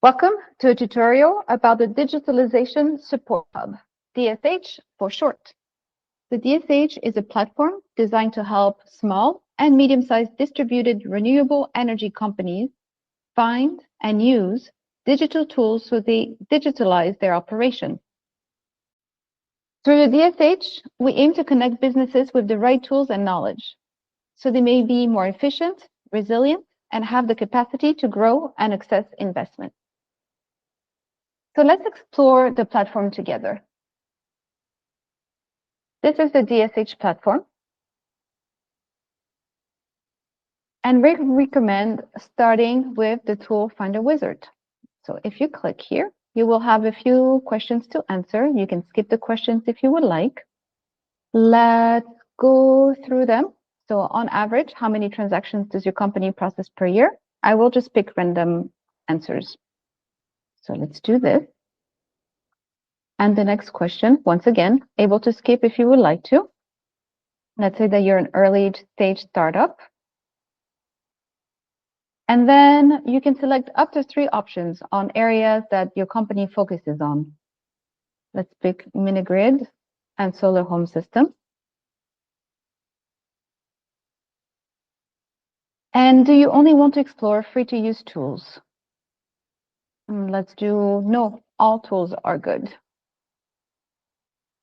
Welcome to a tutorial about the Digitalization Support Hub, DSH for short. The DSH is a platform designed to help small and medium-sized distributed renewable energy companies find and use digital tools so they digitalize their operations. Through the DSH, we aim to connect businesses with the right tools and knowledge, so they may be more efficient, resilient, and have the capacity to grow and access investment. So let's explore the platform together. This is the DSH platform. And we recommend starting with the tool Finder Wizard. So if you click here, you will have a few questions to answer. You can skip the questions if you would like. Let's go through them. So on average, how many transactions does your company process per year? I will just pick random answers. So let's do this. And the next question, once again, able to skip if you would like to. Let's say that you're an early stage startup. And then you can select up to 3 options on areas that your company focuses on. Let's pick mini-grid and solar home system. And do you only want to explore free-to-use tools? Let's do no, all tools are good.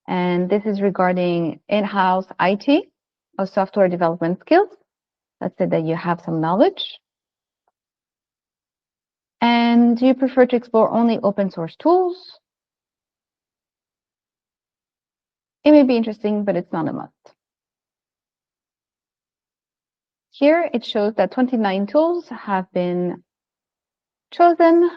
And this is regarding in-house IT or software development skills. Let's say that you have some knowledge. And do you prefer to explore only open source tools? It may be interesting, but it's not a must. Here it shows that 29 tools have been chosen,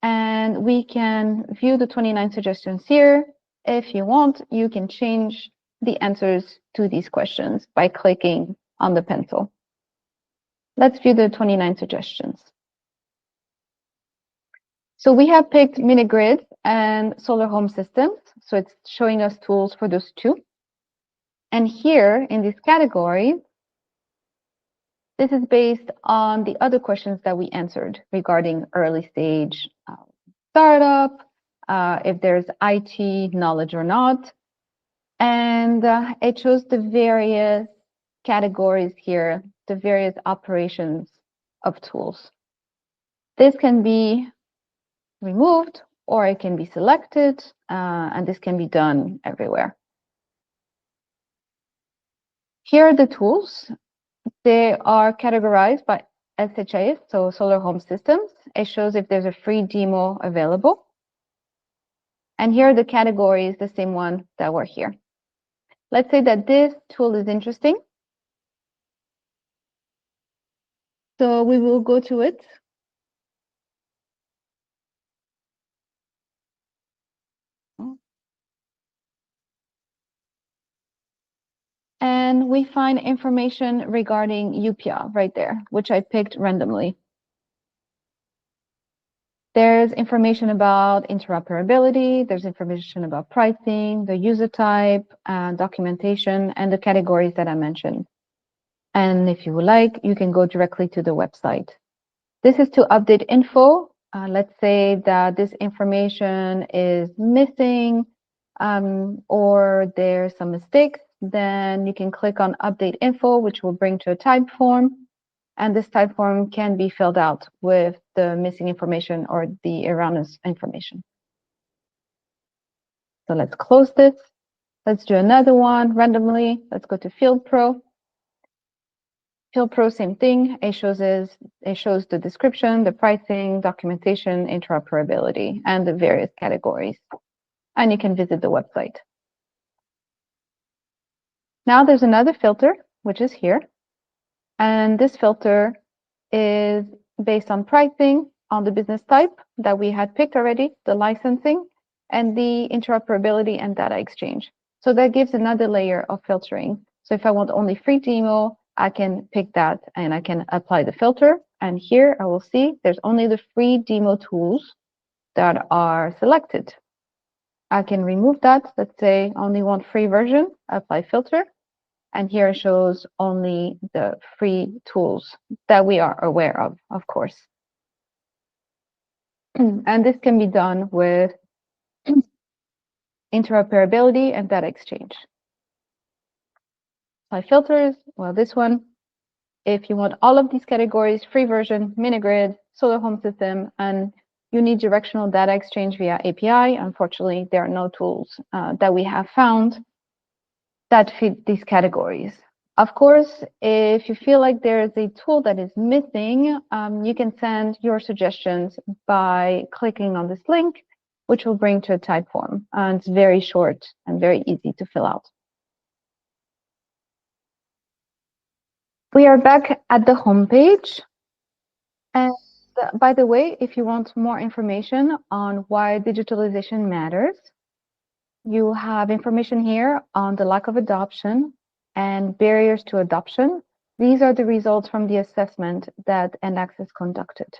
and we can view the 29 suggestions here. If you want, you can change the answers to these questions by clicking on the pencil. Let's view the 29 suggestions. So we have picked mini-grid and solar home systems. So it's showing us tools for those 2. And here in this category, this is based on the other questions that we answered regarding early stage startup, if there's IT knowledge or not. And it shows the various categories here, the various operations of tools. This can be removed or it can be selected, and this can be done everywhere. Here are the tools. They are categorized by SHAs, so solar home systems. It shows if there's a free demo available. And here are the categories, the same one that were here. Let's say that this tool is interesting. So we will go to it. And we find information regarding UPIA right there, which I picked randomly. There's information about interoperability, there's information about pricing, the user type, documentation, and the categories that I mentioned. And if you would like, you can go directly to the website. This is to update info. Let's say that this information is missing or there's some mistakes. Then you can click on update info, which will bring to a type form. And this type form can be filled out with the missing information or the erroneous information. So let's close this. Let's do another one randomly. Let's go to Field Pro. Field Pro, same thing. It shows the description, the pricing, documentation, interoperability, and the various categories. And you can visit the website. Now there's another filter, which is here. And this filter is based on pricing, on the business type that we had picked already, the licensing, and the interoperability and data exchange. So that gives another layer of filtering. So if I want only free demo, I can pick that and I can apply the filter. And here I will see there's only the free demo tools that are selected. I can remove that. Let's say I only want free version, apply filter. And here it shows only the free tools that we are aware of course. And this can be done with interoperability and data exchange. By filters, well, this one, if you want all of these categories, free version, mini-grid, solar home system, and you need directional data exchange via API, unfortunately, there are no tools that we have found that fit these categories. Of course, if you feel like there is a tool that is missing, you can send your suggestions by clicking on this link, which will bring to a type form. And it's very short and very easy to fill out. We are back at the homepage. And by the way, if you want more information on why digitalization matters, you have information here on the lack of adoption and barriers to adoption. These are the results from the assessment that EnAccess conducted.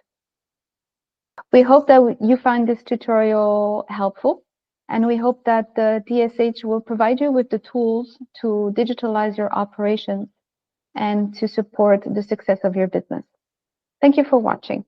We hope that you find this tutorial helpful, and we hope that the DSH will provide you with the tools to digitalize your operations and to support the success of your business. Thank you for watching.